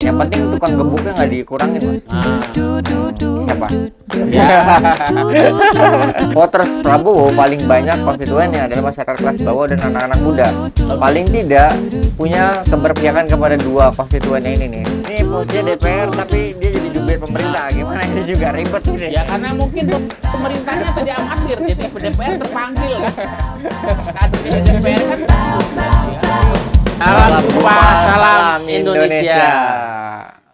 Yang penting tukang gebuknya nggak dikurangin, Mas. Siapa? Ya. Voters Prabowo paling banyak konstituennya adalah masyarakat kelas bawah dan anak-anak muda. Paling tidak punya keberpihakan kepada dua konstituen yang ini nih. Ini posisinya DPR tapi dia jadi jubir pemerintah. Gimana ini juga ribet ini. Ya karena mungkin pemerintahnya tadi amatir, jadi DPR terpanggil kan. Kadernya DPR kan. Salam jumpa, salam Indonesia.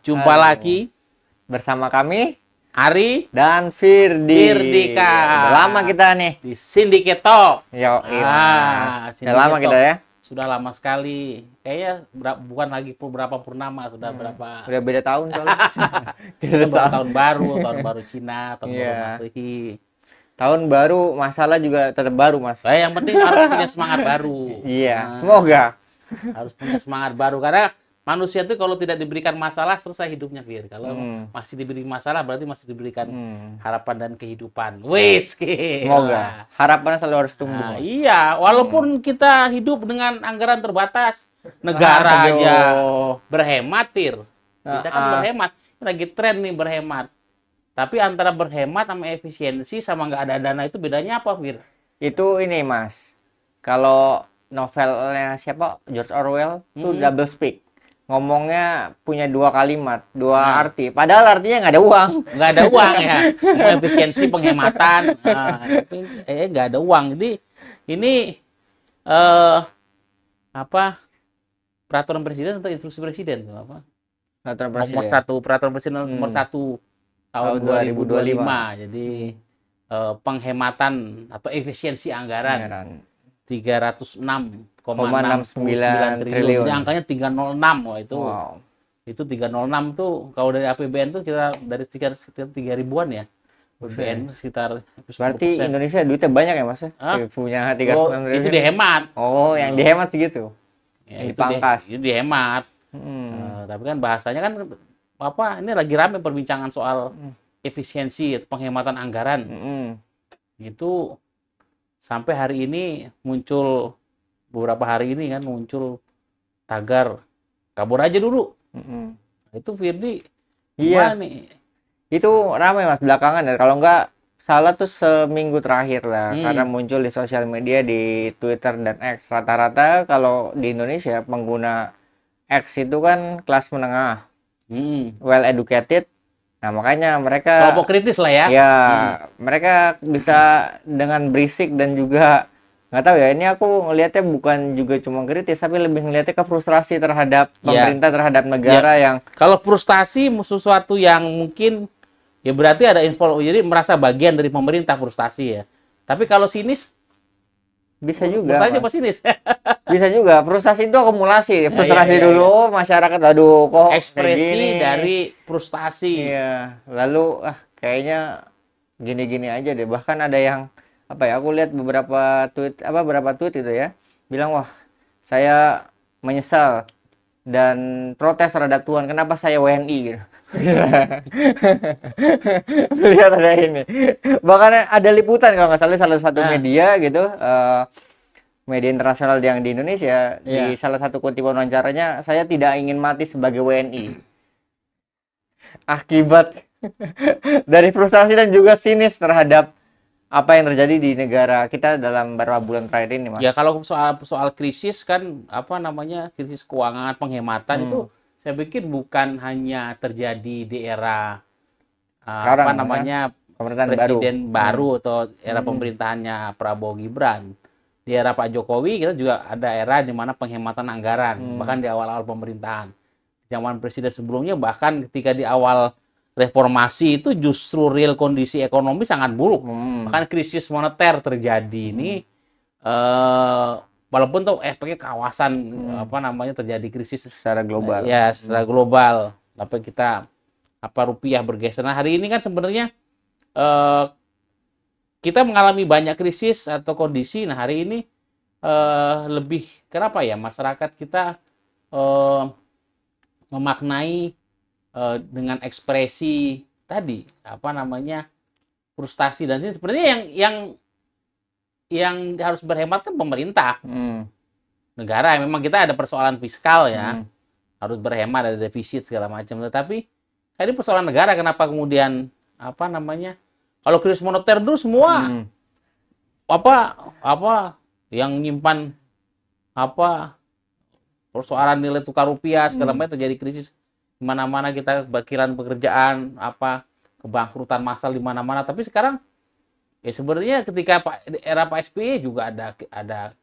Jumpa lagi bersama kami Ari dan Firdika. Udah lama kita nih di Syndicate Talk. Yo, Sudah lama kita ya. Sudah lama sekali. Kayaknya bukan lagi berapa purnama, sudah berapa. Udah beda tahun soalnya. Tahun baru Cina, tahun baru Masehi. Tahun baru, masalah juga tetap baru, Mas. Yang penting harus punya semangat baru. Iya, semoga. Harus punya semangat baru karena manusia itu kalau tidak diberikan masalah selesai hidupnya, Fir. Kalau masih diberi masalah berarti masih diberikan harapan dan kehidupan. Wis, semoga harapannya selalu harus tumbuh. Nah, iya, walaupun kita hidup dengan anggaran terbatas, negara aja berhemat, Fir. Kita kan berhemat, lagi tren nih berhemat. Tapi antara berhemat sama efisiensi sama nggak ada dana itu bedanya apa, Fir? Itu ini, Mas. Kalau novelnya siapa? George Orwell itu double speak. Ngomongnya punya dua kalimat, dua arti. Padahal artinya nggak ada uang. Nggak ada uang ya. Efisiensi, penghematan. Nggak ada uang. Jadi ini peraturan presiden atau instruksi presiden? Apa? Peraturan presiden. Peraturan presiden nomor 1 tahun 2025. Jadi penghematan atau efisiensi anggaran. 306,69 triliun. Jadi angkanya 306. Wah, itu 306 tuh kalau dari APBN tuh kita dari sekitar 3.000-an ya. APBN sekitar 10%. Berarti Indonesia duitnya banyak ya, Mas? Punya 306 triliun. Itu dihemat. Yang dihemat segitu. Ya, yang dipangkas. Itu dihemat. Tapi kan bahasanya kan ini lagi rame perbincangan soal efisiensi, penghematan anggaran. Itu sampai hari ini beberapa hari ini kan muncul tagar kabur aja dulu. Itu Firdi, iya nih? Itu ramai, Mas, belakangan ya. Kalau nggak salah tuh seminggu terakhir lah, karena muncul di sosial media, di Twitter dan X. Rata-rata kalau di Indonesia pengguna X itu kan kelas menengah, well educated. Nah, makanya mereka kelompok kritis lah ya. Ya, mereka bisa dengan berisik dan juga nggak tahu ya. Ini aku ngelihatnya bukan juga cuma kritis, tapi lebih ngelihatnya ke frustrasi terhadap pemerintah, terhadap negara yang. Kalau frustasi sesuatu yang mungkin ya berarti ada jadi merasa bagian dari pemerintah frustasi ya. Tapi kalau sinis bisa juga. Frustasi apa sinis? Bisa juga. Frustasi itu akumulasi. Frustrasi dulu masyarakat, aduh kok ekspresi dari frustasi. Iya. Lalu kayaknya gini-gini aja deh. Bahkan ada yang aku lihat beberapa tweet itu ya, bilang wah saya menyesal dan protes terhadap Tuhan. Kenapa saya WNI gitu. Lihat ada ini. Bahkan ada liputan kalau nggak salah satu media gitu, media internasional yang di Indonesia, di salah satu kutipan wawancaranya, saya tidak ingin mati sebagai WNI. Akibat dari frustasi dan juga sinis terhadap apa yang terjadi di negara kita dalam beberapa bulan terakhir ini, Mas. Ya kalau soal krisis kan krisis keuangan, penghematan itu saya pikir bukan hanya terjadi di era sekarang, presiden baru atau era pemerintahannya Prabowo Gibran. Di era Pak Jokowi kita juga ada era di mana penghematan anggaran, bahkan di awal-awal pemerintahan. Zaman presiden sebelumnya bahkan ketika di awal reformasi itu justru real kondisi ekonomi sangat buruk. Bahkan krisis moneter terjadi ini walaupun tuh efeknya kawasan terjadi krisis secara global. Ya, secara global. Tapi kita rupiah bergeser. Nah, hari ini kan sebenarnya kita mengalami banyak krisis atau kondisi. Nah, hari ini lebih kenapa ya masyarakat kita memaknai dengan ekspresi tadi frustasi dan sebenarnya yang harus berhemat kan pemerintah, negara. Memang kita ada persoalan fiskal ya, harus berhemat, ada defisit segala macam. Tetapi ini persoalan negara, kenapa kemudian apa namanya? Kalau krisis moneter dulu semua apa yang nyimpan apa persoalan nilai tukar rupiah segala macam, terjadi krisis di mana-mana, kita kehilangan pekerjaan, apa kebangkrutan massal di mana-mana. Tapi sekarang ya sebenarnya ketika era Pak SBY juga ada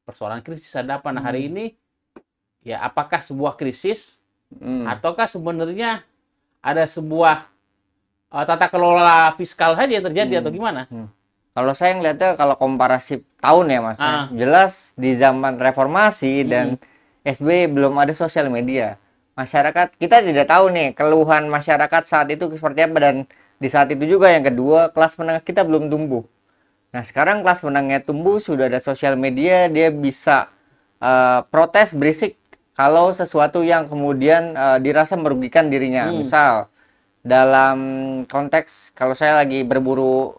persoalan krisis, ada apa? Nah, hari ini ya apakah sebuah krisis ataukah sebenarnya ada sebuah tata kelola fiskal saja yang terjadi atau gimana? Kalau saya ngeliatnya, kalau komparasi tahun ya Mas, jelas di zaman reformasi dan SBY belum ada sosial media. Masyarakat kita tidak tahu nih keluhan masyarakat saat itu seperti apa, dan di saat itu juga yang kedua, kelas menengah kita belum tumbuh. Nah, sekarang kelas menengah tumbuh, sudah ada sosial media, dia bisa protes berisik kalau sesuatu yang kemudian dirasa merugikan dirinya. Misal dalam konteks, kalau saya lagi berburu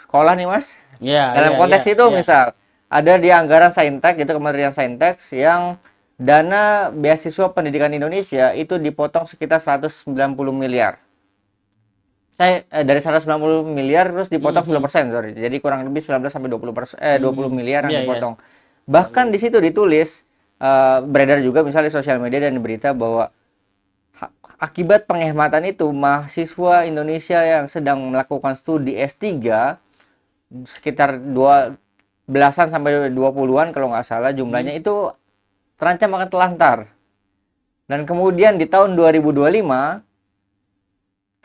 sekolah nih Mas, dalam konteks itu misal ada di anggaran Saintek, itu Kementerian Saintek, yang dana beasiswa pendidikan Indonesia itu dipotong sekitar 190 miliar. Dari 190 miliar terus dipotong 10%, sorry. Jadi kurang lebih 19 sampai 20 miliar yang dipotong. Bahkan di situ ditulis, beredar juga misalnya di sosial media dan di berita, bahwa akibat penghematan itu mahasiswa Indonesia yang sedang melakukan studi S3 sekitar 12-an sampai 20-an kalau nggak salah jumlahnya, itu terancam akan telantar. Dan kemudian di tahun 2025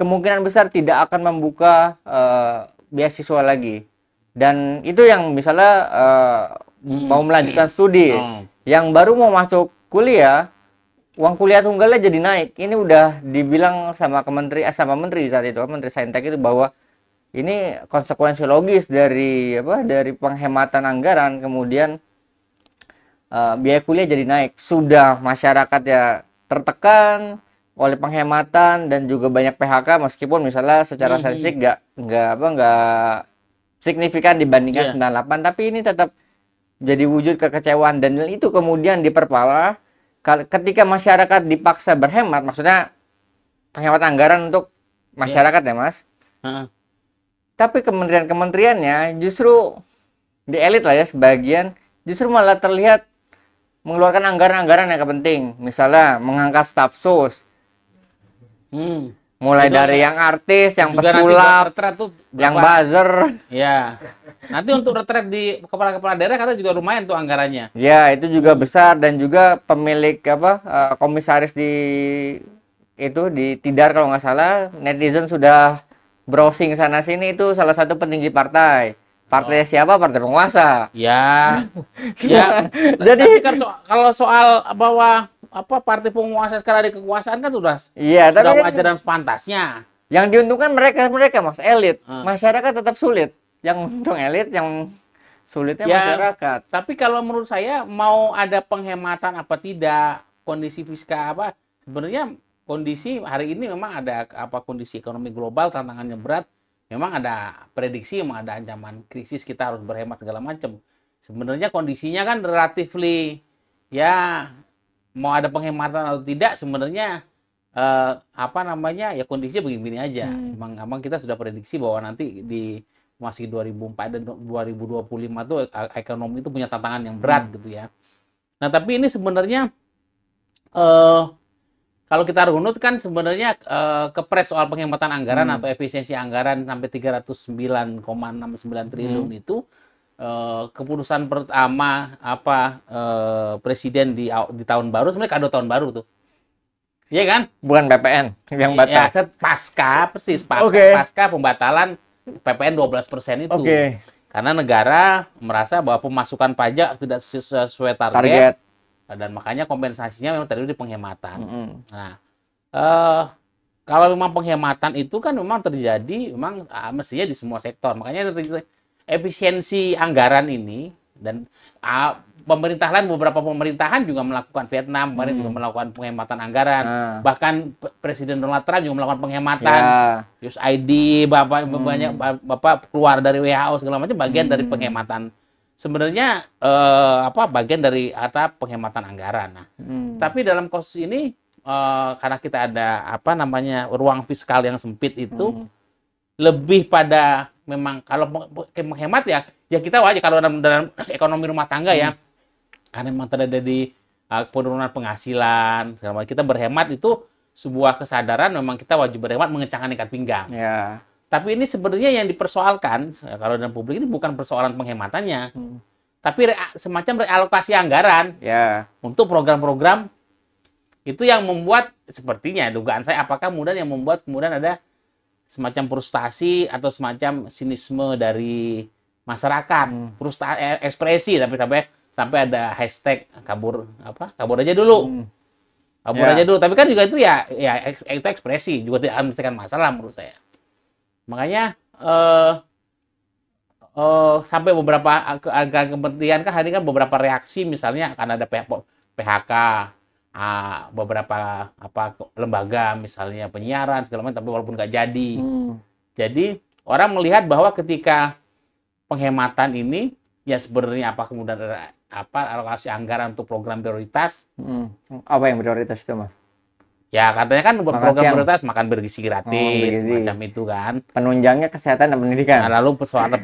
kemungkinan besar tidak akan membuka beasiswa lagi. Dan itu yang misalnya mau melanjutkan studi, yang baru mau masuk kuliah, uang kuliah tunggalnya jadi naik. Ini udah dibilang sama menteri saat itu, Menteri Saintek itu, bahwa ini konsekuensi logis dari penghematan anggaran, kemudian biaya kuliah jadi naik. Sudah masyarakat ya tertekan oleh penghematan dan juga banyak PHK, meskipun misalnya secara statistik nggak signifikan dibandingkan 98, tapi ini tetap jadi wujud kekecewaan, dan itu kemudian diperparah ketika masyarakat dipaksa berhemat, maksudnya penghematan anggaran untuk masyarakat ya Mas. Tapi kementerian-kementeriannya justru di elit lah ya, sebagian justru malah terlihat mengeluarkan anggaran-anggaran yang penting, misalnya mengangkat staf sus, mulai dari yang artis, yang pesulap, yang buzzer. Ya, nanti untuk retret di kepala-kepala daerah kata juga lumayan tuh anggarannya. Ya, itu juga besar, dan juga pemilik komisaris di Tidar kalau nggak salah, netizen sudah browsing sana sini, itu salah satu petinggi partai. Partai siapa? Partai penguasa. Ya. Ya. Jadi kan kalau soal bahwa partai penguasa sekarang di kekuasaan kan sudah wajar dan sepantasnya. Yang diuntungkan mereka Mas, elit. Masyarakat tetap sulit. Yang untung elit, yang sulitnya masyarakat. Tapi kalau menurut saya, mau ada penghematan apa tidak, kondisi fiskal sebenarnya kondisi hari ini memang ada kondisi ekonomi global, tantangannya berat. Memang ada prediksi, memang ada ancaman krisis, kita harus berhemat segala macam. Sebenarnya kondisinya kan relatifly ya, mau ada penghematan atau tidak sebenarnya ya kondisinya begini-begini aja. Memang kita sudah prediksi bahwa nanti di masih 2004 dan 2025 tuh ekonomi itu punya tantangan yang berat gitu ya. Nah, tapi ini sebenarnya kalau kita runut kan sebenarnya kepres soal penghematan anggaran atau efisiensi anggaran sampai 309,69 triliun itu keputusan pertama presiden di tahun baru, sebenarnya kado tahun baru tuh. Iya kan? Bukan PPN yang batal. Ya, pasca pembatalan PPN 12% itu. Karena negara merasa bahwa pemasukan pajak tidak sesuai target. Dan makanya kompensasinya memang terjadi di penghematan. Nah, kalau memang penghematan itu kan memang terjadi, memang mestinya di semua sektor. Makanya efisiensi anggaran ini, dan beberapa pemerintahan juga melakukan, Vietnam kemarin juga melakukan penghematan anggaran. Bahkan Presiden Donald Trump juga melakukan penghematan. USAID, Bapak keluar dari WHO segala macam, bagian dari penghematan. Sebenarnya bagian dari penghematan anggaran. Nah, tapi dalam kasus ini karena kita ada apa namanya ruang fiskal yang sempit itu lebih pada memang kalau menghemat ya kita wajar kalau dalam ekonomi rumah tangga ya karena memang terjadi penurunan penghasilan segala macam, kita berhemat itu sebuah kesadaran memang kita wajib berhemat mengencangkan ikat pinggang. Ya. Tapi ini sebenarnya yang dipersoalkan kalau dalam publik ini bukan persoalan penghematannya, tapi semacam realokasi anggaran untuk program-program itu yang membuat sepertinya dugaan saya apakah kemudian yang membuat kemudian ada semacam frustasi atau semacam sinisme dari masyarakat, ekspresi sampai ada hashtag kabur aja dulu. Kabur aja dulu. Tapi kan juga itu ya itu ekspresi juga tidak menyelesaikan masalah menurut saya. Makanya sampai beberapa kementerian kan hari ini kan beberapa reaksi misalnya akan ada PHK beberapa lembaga misalnya penyiaran segala macam tapi walaupun nggak jadi. Jadi orang melihat bahwa ketika penghematan ini ya sebenarnya apa kemudian ada alokasi anggaran untuk program prioritas. Apa yang prioritas itu, Mas? Ya katanya kan program prioritas makan bergizi gratis macam itu kan. Penunjangnya kesehatan dan pendidikan. Nah, lalu persoalan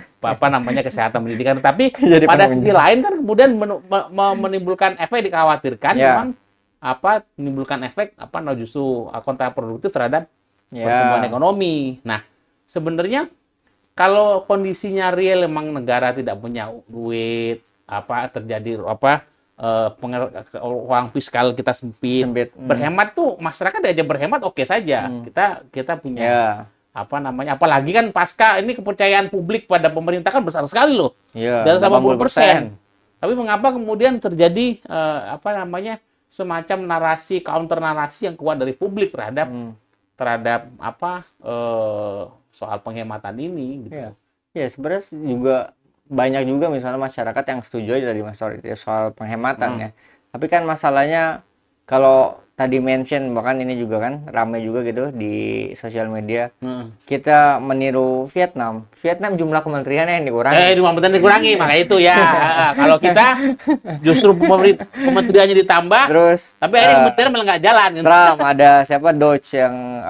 kesehatan pendidikan tapi pada sisi lain kan kemudian menimbulkan efek dikhawatirkan memang menimbulkan efek justru kontraproduktif terhadap pertumbuhan ekonomi. Nah, sebenarnya kalau kondisinya real memang negara tidak punya duit, terjadi uang fiskal kita sempit. Berhemat tuh masyarakat diajak berhemat oke saja. Kita punya apalagi kan pasca ini kepercayaan publik pada pemerintah kan besar sekali loh. Dari 80%. Tapi mengapa kemudian terjadi semacam narasi counter narasi yang kuat dari publik terhadap soal penghematan ini gitu. Ya, sebenarnya juga banyak juga misalnya masyarakat yang setuju aja tadi Mas soal penghematan ya. Tapi kan masalahnya kalau tadi mention bahkan ini juga kan ramai juga gitu di sosial media. Kita meniru Vietnam. Vietnam jumlah kementeriannya yang dikurangi. Jumlah kementerian dikurangi, maka itu ya. Kalau kita justru kementeriannya ditambah. Terus tapi akhirnya kementerian malah nggak jalan. Trump ada siapa Dodge yang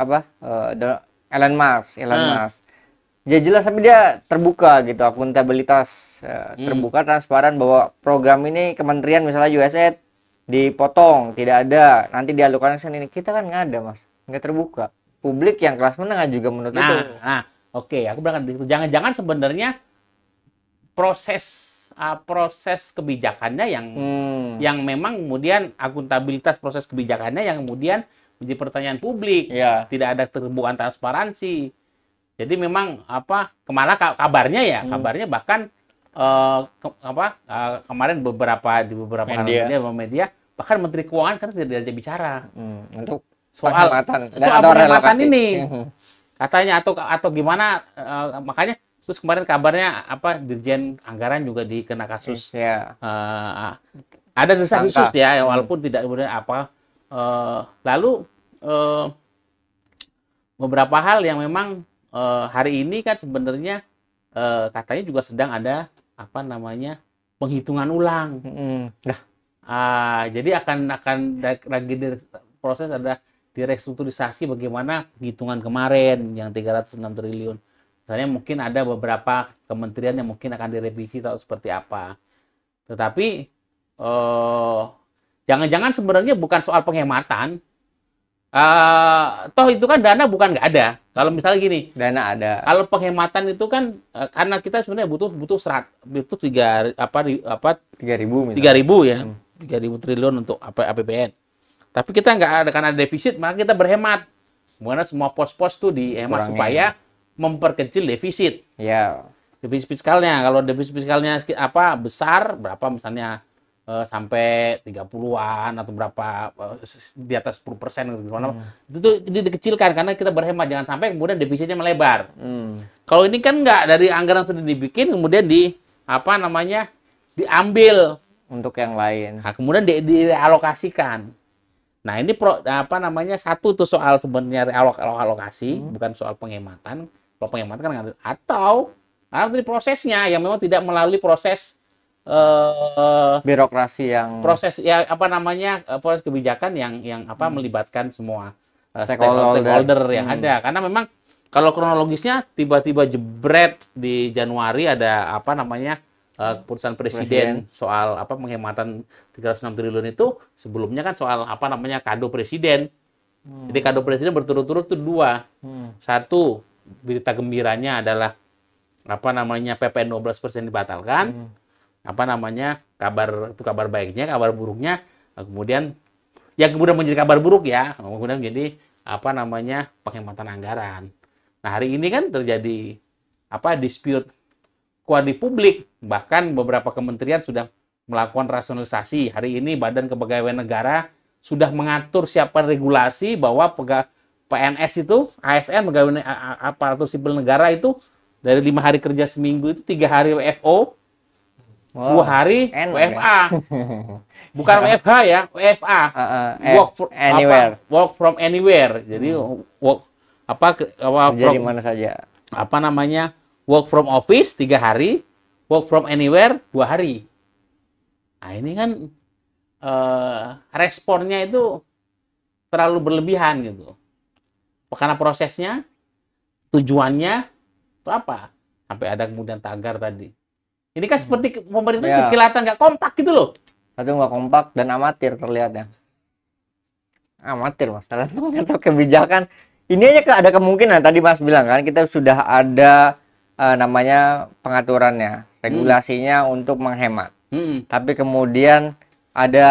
Elon Musk. Ya jelas tapi dia terbuka gitu, akuntabilitas terbuka, transparan bahwa program ini kementerian misalnya USAID dipotong, tidak ada, nanti dialokasikan ini. Kita kan nggak ada, Mas, nggak terbuka. Publik yang kelas menengah juga menurut itu. Oke, aku berangkat dari itu. Jangan-jangan sebenarnya proses kebijakannya yang memang kemudian akuntabilitas proses kebijakannya yang kemudian menjadi pertanyaan publik. Tidak ada keterbukaan transparansi. Jadi memang kabarnya bahkan kemarin di beberapa media bahkan Menteri Keuangan kan tidak diajak bicara untuk soal penghematan ini katanya atau gimana makanya terus kemarin kabarnya Dirjen Anggaran juga dikena kasus ada desas khusus ya walaupun tidak kemudian lalu beberapa hal yang memang hari ini kan sebenarnya katanya juga sedang ada penghitungan ulang. Jadi akan lagi proses ada direstrukturisasi bagaimana penghitungan kemarin yang 306 triliun. Misalnya mungkin ada beberapa kementerian yang mungkin akan direvisi atau seperti apa. Tetapi jangan-jangan sebenarnya bukan soal penghematan. Toh itu kan dana bukan nggak ada. Kalau misalnya gini, dana ada. Kalau penghematan itu kan karena kita sebenarnya butuh 3.000 ya, 3.000 triliun untuk APBN. Tapi kita nggak ada karena defisit, maka kita berhemat. Kemudian semua pos-pos tuh dihemat supaya memperkecil defisit. Defisit fiskalnya. Kalau defisit fiskalnya besar berapa misalnya sampai 30-an atau berapa di atas 10% gitu. Itu tuh dikecilkan karena kita berhemat, jangan sampai kemudian defisitnya melebar. Kalau ini kan nggak, dari anggaran sudah dibikin kemudian diambil untuk yang lain. Nah, kemudian dialokasikan. Nah, ini satu tuh soal sebenarnya alokasi, bukan soal penghematan. Kalau penghematan kan atau prosesnya yang memang tidak melalui proses birokrasi yang proses ya apa namanya proses kebijakan yang melibatkan semua stakeholder yang ada, karena memang kalau kronologisnya tiba-tiba jebret di Januari ada apa namanya keputusan presiden soal apa penghematan 306 triliun itu, sebelumnya kan soal apa namanya kado presiden. Jadi kado presiden berturut-turut itu dua. Satu, berita gembiranya adalah apa namanya PPN 12% dibatalkan. Apa namanya kabar baiknya, kabar buruknya kemudian yang kemudian menjadi kabar buruk ya, kemudian menjadi apa namanya penghematan anggaran. Nah, hari ini kan terjadi apa dispute kuat di publik, bahkan beberapa kementerian sudah melakukan rasionalisasi. Hari ini Badan Kepegawaian Negara sudah mengatur siapa regulasi bahwa PNS itu, ASN, pegawai aparatur sipil negara itu dari 5 hari kerja seminggu itu 3 hari WFO, 2 hari WFA. Bukan WFH ya, WFA. Work from anywhere. Jadi work jadi mana saja. Apa namanya? Work from office 3 hari, work from anywhere 2 hari. Nah, ini kan responnya itu terlalu berlebihan gitu. Karena prosesnya, tujuannya itu apa? Sampai ada kemudian tagar tadi. Ini kan seperti pemerintah kelihatan nggak kompak gitu loh. Satu nggak kompak dan amatir terlihatnya. Amatir Mas, salah satu kebijakan. Ini aja ada kemungkinan tadi Mas bilang kan kita sudah ada namanya pengaturannya, regulasinya untuk menghemat. Tapi kemudian ada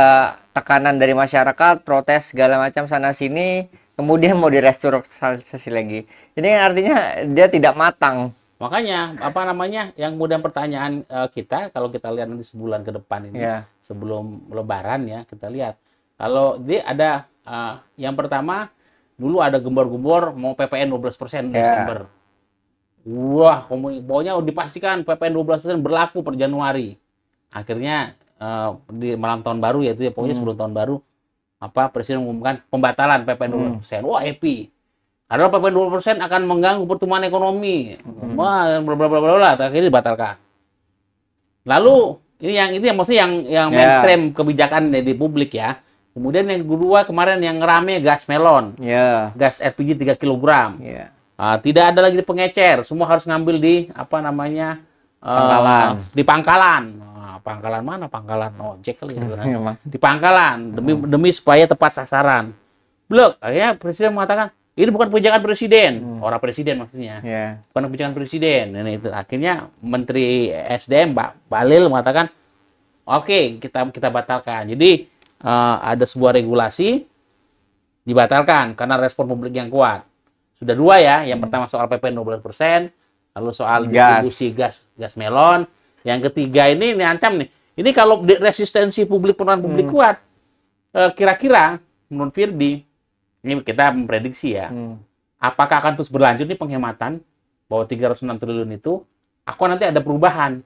tekanan dari masyarakat, protes segala macam sana sini, kemudian mau direstrukturisasi lagi. Ini artinya dia tidak matang. Makanya apa namanya yang kemudian pertanyaan kita kalau kita lihat nanti sebulan ke depan ini sebelum Lebaran ya, kita lihat kalau dia ada yang pertama dulu ada gembor-gembor mau PPN 12% Desember. Wah, pokoknya dipastikan PPN 12% berlaku per Januari. Akhirnya di malam tahun baru yaitu ya pokoknya sebelum tahun baru apa presiden mengumumkan pembatalan PPN 12%. Wah, happy. Karena PPN 12% akan mengganggu pertumbuhan ekonomi. Wah, bla bla bla bla, akhirnya dibatalkan. Lalu ini yang maksudnya yang mainstream kebijakan di publik ya. Kemudian yang kedua kemarin yang rame gas melon. Gas LPG 3 kg. Tidak ada lagi di pengecer, semua harus ngambil di apa namanya? Pangkalan. Di pangkalan. Pangkalan mana? Pangkalan ojek kali ya. Di pangkalan demi supaya tepat sasaran. Blok, akhirnya presiden mengatakan ini bukan kebijakan presiden, orang presiden maksudnya, bukan kebijakan presiden. Ini itu akhirnya Menteri SDM Pak Bahlil mengatakan, oke, kita batalkan. Jadi ada sebuah regulasi dibatalkan karena respon publik yang kuat. Sudah dua ya, yang pertama soal PPN 12%, lalu soal distribusi gas melon. Yang ketiga ini ancam nih. Ini kalau resistensi publik, penolakan publik kuat, kira-kira menurut Firdi, ini kita memprediksi ya, apakah akan terus berlanjut nih penghematan bahwa 306 triliun itu, nanti ada perubahan.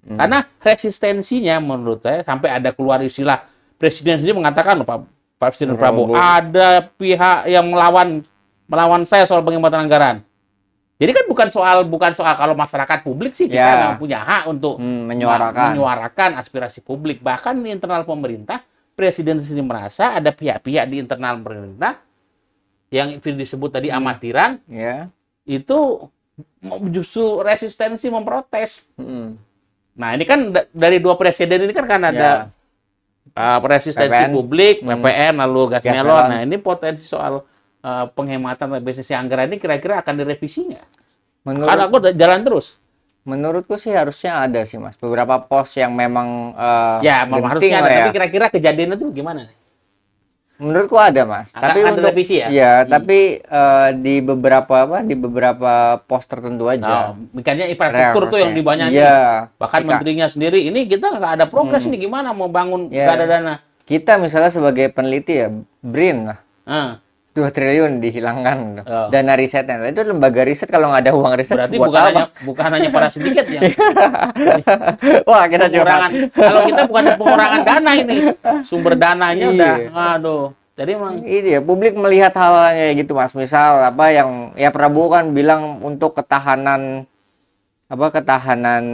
Karena resistensinya menurut saya sampai ada keluar istilah presiden sendiri mengatakan Pak Presiden Prabowo ada pihak yang melawan saya soal penghematan anggaran. Jadi kan bukan soal kalau masyarakat publik sih kita nggak punya hak untuk menyuarakan aspirasi publik. Bahkan di internal pemerintah, presiden sendiri merasa ada pihak-pihak di internal pemerintah yang disebut tadi amatiran, itu justru resistensi memprotes. Nah ini kan dari dua presiden ini kan ada resistensi publik, PPN, lalu gas melon. Nah ini potensi soal penghematan efisiensi anggaran ini kira-kira akan direvisi nggak? Karena aku jalan terus. Menurutku sih harusnya ada sih Mas. Beberapa pos yang memang harusnya ada. Tapi kira-kira kejadian itu gimana? Menurutku ada Mas. Tapi untuk revisi ya. Tapi di beberapa pos tertentu aja. Misalnya infrastruktur tuh yang dibanyakin. Bahkan menterinya sendiri ini kita nggak ada progres ini gimana mau bangun nggak ada dana. Kita misalnya sebagai peneliti ya BRIN lah. 2 triliun dihilangkan dana risetnya. Itu lembaga riset kalau nggak ada uang riset berarti bukan hanya para sindiket yang wah kita pengurangan. Kalau kita bukan pengurangan dana ini, sumber dananya udah aduh. Jadi emang ini ya publik melihat hal kayak gitu Mas. Misal apa yang Prabowo kan bilang untuk ketahanan ketahanan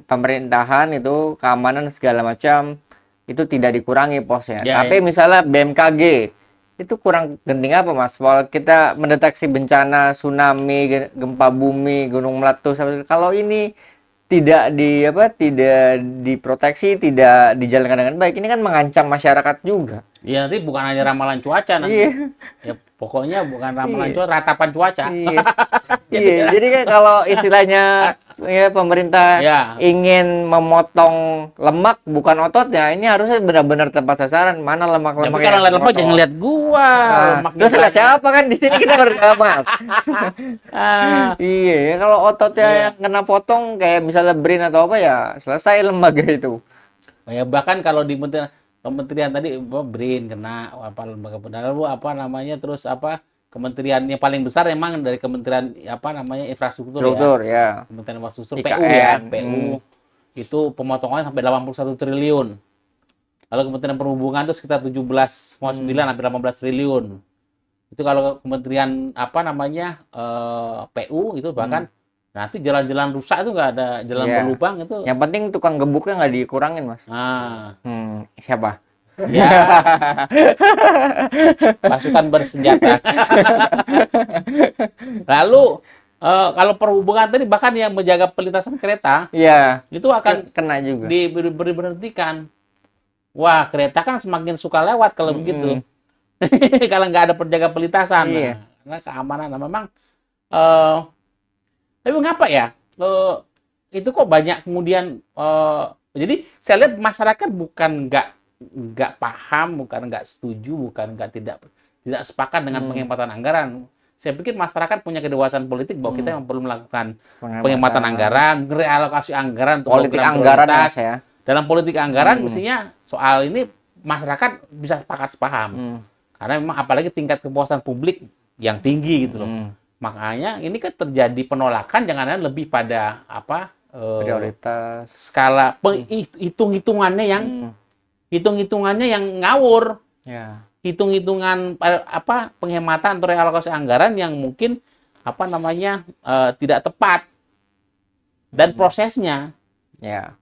pemerintahan itu, keamanan segala macam itu tidak dikurangi posnya. Ya, Tapi ya. misalnya BMKG itu kurang genting apa Mas? Soal kita mendeteksi bencana tsunami, gempa bumi, gunung meletus. Kalau ini tidak diproteksi, tidak dijalankan dengan baik, ini kan mengancam masyarakat juga. Ya nanti bukan hanya ramalan cuaca nanti. Iya. Ya pokoknya bukan ramalan Iya. cuaca, ratapan cuaca. Iya. Iya, jadi kan kalau istilahnya ya pemerintah Ya. ingin memotong lemak bukan ototnya, ini harusnya benar-benar tepat sasaran. Mana lemak-lemak Tapi kalau yang lihat lemak otot. jangan lihat gua. Nah, Lemaknya terus lihat banyak. siapa kan di sini kita bergamat. Ah, Iya, ya kalau ototnya Iya. yang kena potong kayak misalnya brain atau apa ya selesai lembaga itu. ya bahkan kalau di kementerian tadi BRIN kena apa lembaga pendapat apa namanya terus apa kementerian yang paling besar emang dari kementerian apa namanya infrastruktur Struktur ya. ya. Kementerian Infrastruktur IKN. PU ya, PU. Itu pemotongannya sampai 81 triliun. Kalau Kementerian Perhubungan itu sekitar 17,9 hampir 18 triliun. Itu kalau kementerian apa namanya PU itu bahkan nanti jalan-jalan rusak itu nggak ada jalan Iya. berlubang itu. Yang penting tukang gebuknya nggak dikurangin, Mas. Nah, Siapa? ya pasukan bersenjata. Lalu kalau perhubungan tadi bahkan yang menjaga perlintasan kereta Iya, itu akan kena juga. diberhentikan. Wah, kereta kan semakin suka lewat kalau begitu. Kalau nggak ada penjaga perlintasan. Iya. Nah, karena keamanan. Nah, memang tapi mengapa ya? Itu kok banyak kemudian jadi saya lihat masyarakat bukan nggak paham, bukan nggak setuju, bukan nggak tidak sepakat dengan penghematan anggaran. Saya pikir masyarakat punya kedewasaan politik bahwa kita yang perlu melakukan penghematan anggaran, realokasi anggaran untuk politik program anggaran prioritas. Mas ya. Dalam politik anggaran mestinya soal ini masyarakat bisa sepakat sepaham. Karena memang apalagi tingkat kepuasan publik yang tinggi gitu loh. Makanya ini kan terjadi penolakan jangan lebih pada apa Prioritas. skala hitung-hitungannya yang ngawur. Ya. Hitung-hitungan apa penghematan atau realokasi anggaran yang mungkin apa namanya tidak tepat dan prosesnya. Ya.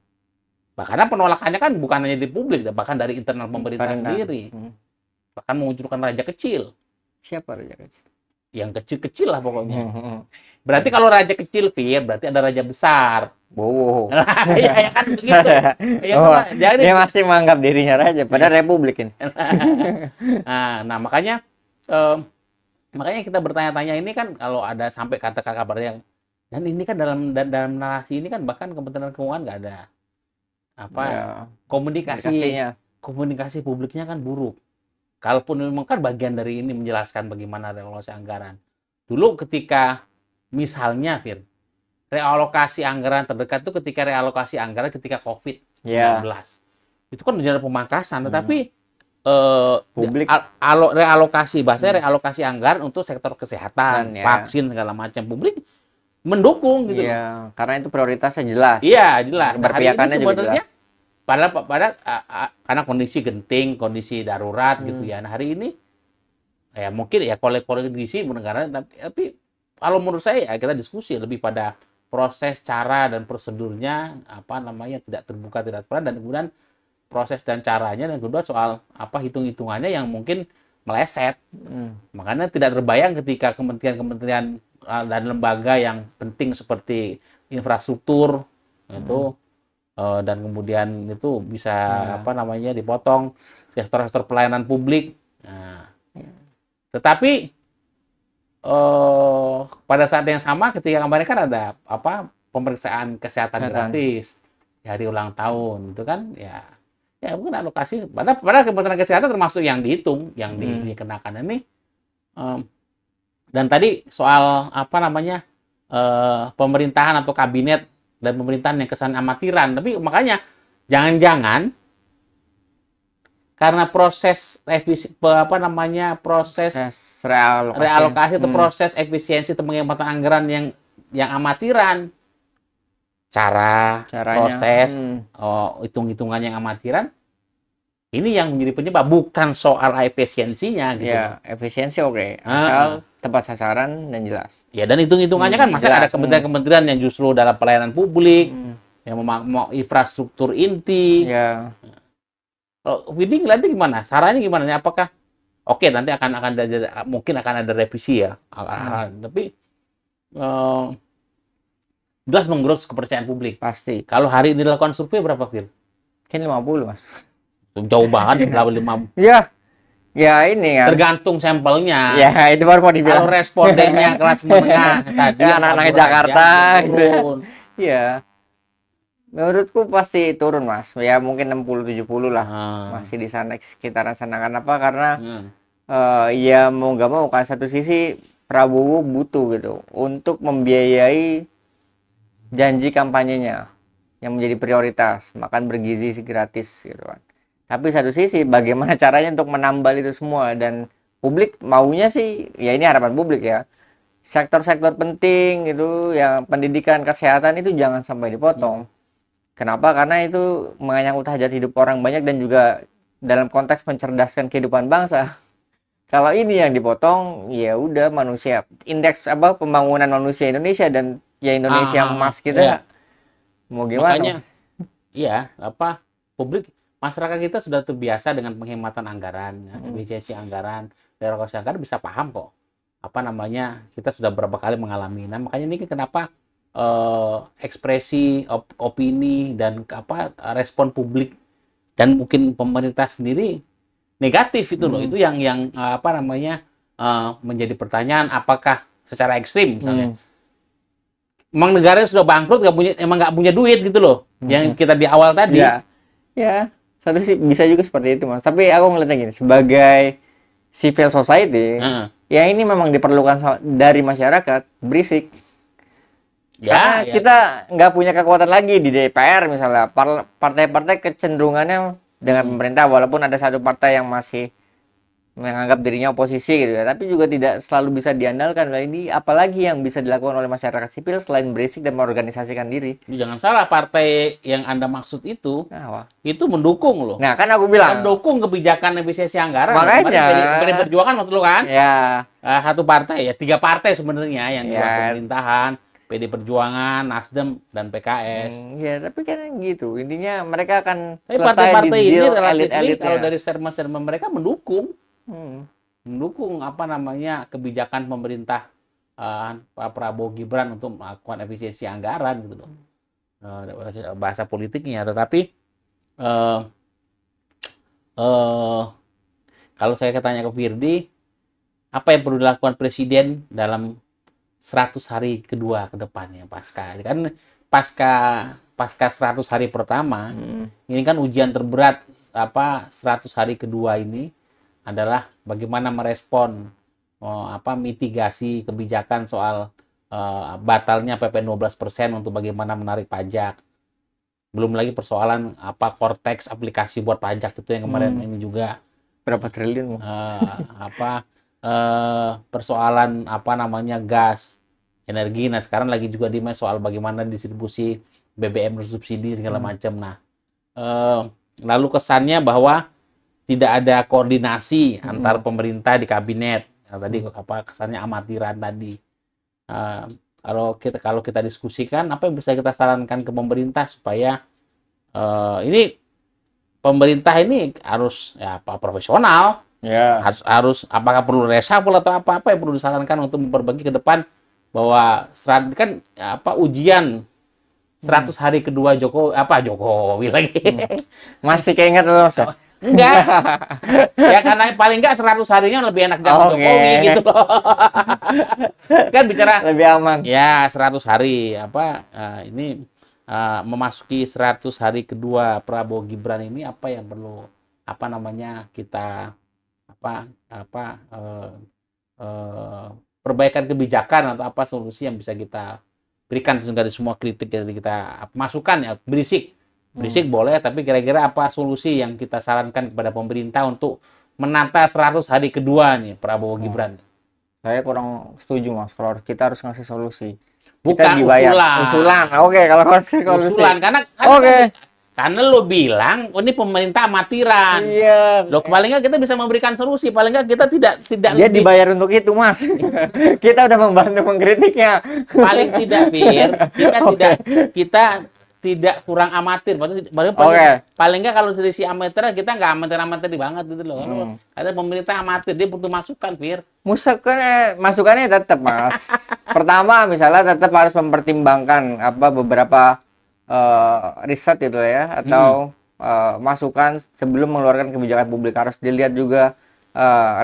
Karena penolakannya kan bukan hanya di publik, bahkan dari internal pemerintah sendiri. Bahkan memunculkan raja kecil. Siapa raja kecil? Yang kecil-kecil lah pokoknya. Berarti kalau raja kecil, Fir, berarti ada raja besar. Bowo. Ya kan begitu. Ya, jadi dia masih menganggap dirinya raja, padahal republik ini. nah makanya kita bertanya-tanya ini kan kalau ada sampai kata-kata kabar yang dan ini kan dalam narasi ini kan bahkan Kementerian Keuangan nggak ada apa komunikasi publiknya kan buruk. Kalaupun memang kan bagian dari ini menjelaskan bagaimana realokasi anggaran. Dulu ketika misalnya, Fir, realokasi anggaran terdekat itu ketika realokasi anggaran ketika COVID-19. Itu kan menjadi pemangkasan, tetapi publik bahasanya realokasi anggaran untuk sektor kesehatan, vaksin segala macam publik mendukung gitu. Iya, karena itu prioritasnya jelas. Iya, jelas. Berpihakannya juga jelas. Pada karena kondisi genting, kondisi darurat gitu ya. Nah, hari ini ya mungkin ya kondisi negara tapi kalau menurut saya ya kita diskusi lebih pada proses, cara dan prosedurnya apa namanya tidak terbuka, tidak transparan dan kemudian proses dan caranya dan kedua soal apa hitung-hitungannya yang mungkin meleset. Makanya tidak terbayang ketika kementerian-kementerian dan lembaga yang penting seperti infrastruktur itu dan kemudian itu bisa apa namanya dipotong sektor-sektor pelayanan publik. Nah, tetapi pada saat yang sama ketika kemarin kan ada apa pemeriksaan kesehatan gratis hari ulang tahun itu kan ya mungkin alokasi pada Kementerian Kesehatan termasuk yang dihitung yang dikenakan ini dan tadi soal apa namanya pemerintahan atau kabinet dan pemerintahan yang kesan amatiran. Tapi makanya jangan-jangan karena proses realokasi atau proses efisiensi atau penghematan anggaran yang amatiran, caranya, proses, hitung-hitungan yang amatiran, ini yang menjadi penyebab bukan soal efisiensinya gitu. Ya, efisiensi oke. Asal tepat sasaran dan jelas. Ya, dan hitung-hitungannya kan masa ada kementerian-kementerian yang justru dalam pelayanan publik, yang mau infrastruktur inti. Ya. Kalau Widing nanti gimana? Sarannya gimana? Apakah oke, nanti mungkin akan ada revisi ya. Tapi jelas menggerus kepercayaan publik. Pasti. Kalau hari ini dilakukan survei berapa, Fir? Kan 50, Mas. Jauh banget, berapa 50? Ya. Ya ini kan. Tergantung sampelnya. Ya, itu baru mau dibilang. Kalau respondennya kelas menengah tadi ya, anak-anak Jakarta gitu. Iya. Menurutku pasti turun, Mas. Ya mungkin 60-70 lah. Masih di sana sekitaran sana. Kenapa? Karena ya mau nggak mau kan satu sisi Prabowo butuh gitu untuk membiayai janji kampanyenya yang menjadi prioritas, makan bergizi gratis gitu kan. Tapi satu sisi bagaimana caranya untuk menambal itu semua, dan publik maunya sih ya ini harapan publik ya. Sektor-sektor penting itu yang pendidikan, kesehatan itu jangan sampai dipotong. Kenapa? Karena itu menyangkut hajat hidup orang banyak dan juga dalam konteks mencerdaskan kehidupan bangsa. Kalau ini yang dipotong, ya udah manusia, indeks pembangunan manusia Indonesia dan ya Indonesia emas kita mau gimana? Makanya, publik, masyarakat kita sudah terbiasa dengan penghematan anggaran, efisiensi anggaran, relokasi anggaran bisa paham kok. Kita sudah beberapa kali mengalami. Nah, makanya ini kenapa ekspresi opini dan respon publik dan mungkin pemerintah sendiri negatif itu loh. Itu yang menjadi pertanyaan, apakah secara ekstrim misalnya emang negara sudah bangkrut, nggak punya duit gitu loh, yang kita di awal tadi. Ya satu sih bisa juga seperti itu, Mas, tapi aku ngeliatnya gini, sebagai civil society ya ini memang diperlukan dari masyarakat berisik. Karena kita nggak punya kekuatan lagi di DPR misalnya. Partai-partai kecenderungannya dengan pemerintah, walaupun ada satu partai yang masih menganggap dirinya oposisi gitu ya, tapi juga tidak selalu bisa diandalkan. Nah, ini apalagi yang bisa dilakukan oleh masyarakat sipil selain berisik dan mengorganisasikan diri. Jangan salah, partai yang Anda maksud itu mendukung loh. Nah, kan aku bilang mendukung kebijakan efisiensi anggaran. Makanya PD Perjuangan maksud lo kan? Ya. Satu partai ya, 3 partai sebenarnya yang di luar pemerintahan. PD Perjuangan, Nasdem, dan PKS. Ya, tapi kan gitu. Intinya mereka akan selesai partai-partai ini elit-elit. Kalau dari serma-serma mereka mendukung. Mendukung kebijakan pemerintah Pak Prabowo Gibran untuk melakukan efisiensi anggaran gitu loh. Bahasa politiknya. Tetapi kalau saya tanya ke Firdy, apa yang perlu dilakukan Presiden dalam 100 hari kedua ke depannya pasca? Kan pasca 100 hari pertama, ini kan ujian terberat 100 hari kedua ini adalah bagaimana merespon mitigasi kebijakan soal batalnya PP 12% untuk bagaimana menarik pajak. Belum lagi persoalan Cortex aplikasi buat pajak itu yang kemarin ini juga berapa triliun. Persoalan gas, energi. Nah, sekarang lagi juga di soal bagaimana distribusi BBM bersubsidi segala macam. Nah, lalu kesannya bahwa tidak ada koordinasi antar pemerintah di kabinet. Nah, tadi kesannya amatiran tadi. Kalau kita diskusikan, apa yang bisa kita sarankan ke pemerintah supaya ini pemerintah ini harus profesional. Ya. Harus apakah perlu reshuffle atau apa yang perlu disarankan untuk memperbaiki ke depan bahwa ujian 100 hari kedua Jokowi lagi. Masih keinget loh, Mas? Enggak. Ya karena paling enggak 100 harinya lebih enak zaman Jokowi gitu loh. Kan bicara lebih aman. Ya, 100 hari ini memasuki 100 hari kedua Prabowo Gibran ini apa yang perlu kita perbaikan kebijakan atau solusi yang bisa kita berikan dari semua kritik yang kita masukan ya, berisik boleh, tapi kira-kira apa solusi yang kita sarankan kepada pemerintah untuk menata 100 hari kedua nih Prabowo Gibran? Saya kurang setuju, Mas, kalau kita harus ngasih solusi. Bukan kita dibayar usulan. Oke, kalau solusi. Usulan karena Karena lo bilang, oh ini pemerintah amatiran. Iya. Lo paling nggak kita bisa memberikan solusi, paling nggak kita tidak Dia dibayar untuk itu, Mas. Kita udah membantu mengkritiknya. Paling tidak, Fir, kita tidak kurang amatir. Paling nggak kalau dari si amatir kita nggak amatir banget gitu loh. Karena pemerintah amatir, dia butuh masukan, Fir. Masukannya tetap, Mas. Pertama, misalnya tetap harus mempertimbangkan beberapa riset gitu ya, atau masukan sebelum mengeluarkan kebijakan publik. Harus dilihat juga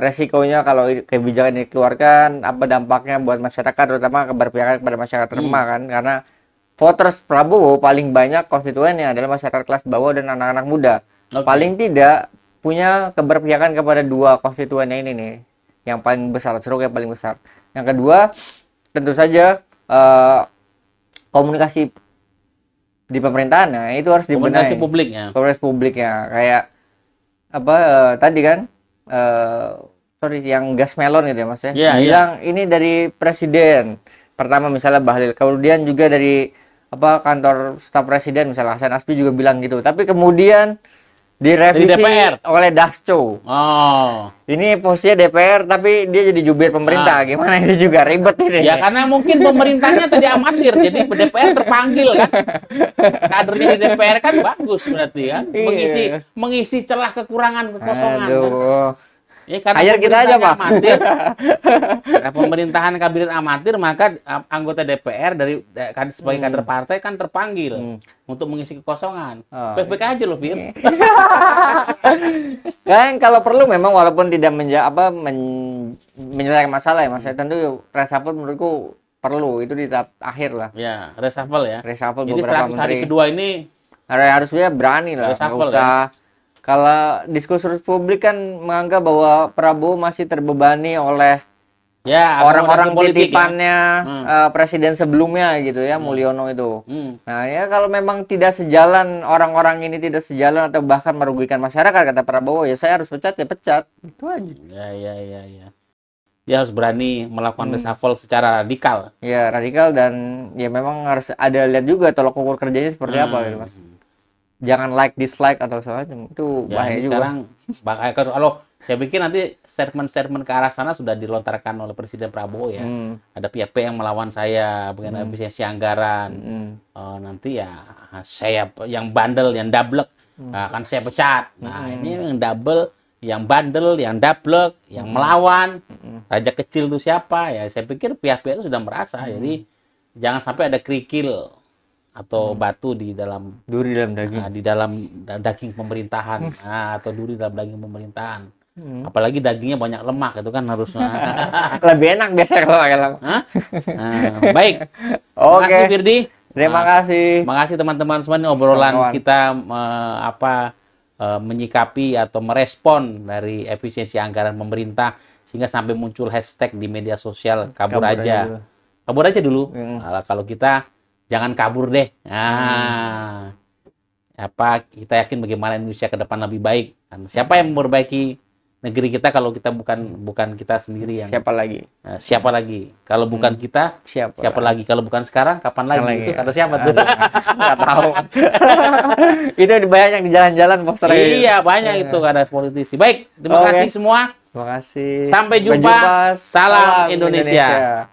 resikonya kalau kebijakan ini dikeluarkan, apa dampaknya buat masyarakat, terutama keberpihakan kepada masyarakat lemah kan, karena voters Prabowo paling banyak konstituennya adalah masyarakat kelas bawah dan anak-anak muda. Paling tidak punya keberpihakan kepada dua konstituennya ini nih, yang paling besar, ceruk yang paling besar. Yang kedua, tentu saja komunikasi di pemerintahan, nah itu harus dibenahi. Komunikasi publiknya kayak tadi kan yang gas melon gitu ya, Mas ya. Bilang ini dari presiden pertama, misalnya Bahlil, kemudian juga dari kantor staf presiden misalnya Hasan Aspi juga bilang gitu, tapi kemudian direvisi oleh Dasko. Ini posisinya DPR tapi dia jadi jubir pemerintah. Gimana ini juga ribet ini. Ya karena mungkin pemerintahnya tadi amatir, jadi DPR terpanggil kan. Kadernya di DPR kan bagus berarti kan. Mengisi celah kekurangan, kekosongan. Kan? Ya, karena kita aja, Pak. Amatir, nah, pemerintahan kabinet amatir, maka anggota DPR sebagai kader partai kan terpanggil untuk mengisi kekosongan. Baik-baik aja loh, Fir. Kan kalau perlu memang walaupun tidak menyelesaikan masalah ya, Mas. Tentu reshuffle menurutku perlu, itu di tahap akhir lah. Ya, reshuffle ya. Reshuffle jadi beberapa 100 hari kedua ini harusnya berani lah, nggak usah. Kalau diskursus publik kan menganggap bahwa Prabowo masih terbebani oleh orang-orang titipannya presiden sebelumnya gitu ya, Mulyono itu. Nah ya kalau memang tidak sejalan, orang-orang ini tidak sejalan atau bahkan merugikan masyarakat, kata Prabowo, ya saya harus pecat, ya pecat. Itu aja. Ya. Dia harus berani melakukan reshuffle secara radikal. Ya radikal, dan ya memang harus ada lihat juga tolok ukur kerjanya seperti apa gitu, Mas. Jangan dislike atau semacam itu bahaya juga. Sekarang kalau saya pikir nanti statement ke arah sana sudah dilontarkan oleh Presiden Prabowo ya. Ada pihak-pihak yang melawan saya mengenai efisiensi anggaran. Nanti ya saya yang bandel, yang dablek akan saya pecat. Nah ini yang double, yang bandel, yang dablek, yang melawan. Raja kecil itu siapa ya? Saya pikir pihak-pihak itu sudah merasa. Jadi jangan sampai ada kerikil atau batu di dalam duri dalam daging, di dalam daging pemerintahan, atau duri dalam daging pemerintahan. Apalagi dagingnya banyak lemak, itu kan harus lebih enak biasanya kalau pakai lemak. Baik. Terima kasih, Firdi. Terima kasih. Terima kasih teman-teman semua, ini obrolan kita menyikapi atau merespon dari efisiensi anggaran pemerintah sehingga sampai muncul hashtag di media sosial kabur aja. Kabur aja dulu. Kalau kita jangan kabur deh. Kita yakin bagaimana Indonesia ke depan lebih baik. Siapa yang memperbaiki negeri kita kalau kita bukan kita sendiri yang siapa lagi? Siapa lagi? Kalau bukan kita, siapa lagi? Kalau bukan sekarang, kapan lagi? Itu kata siapa tuh? Nggak tahu. Itu banyak yang di jalan-jalan poster. Iya, banyak itu ada politisi. Baik, terima kasih semua. Terima kasih. Sampai jumpa. Salam Indonesia.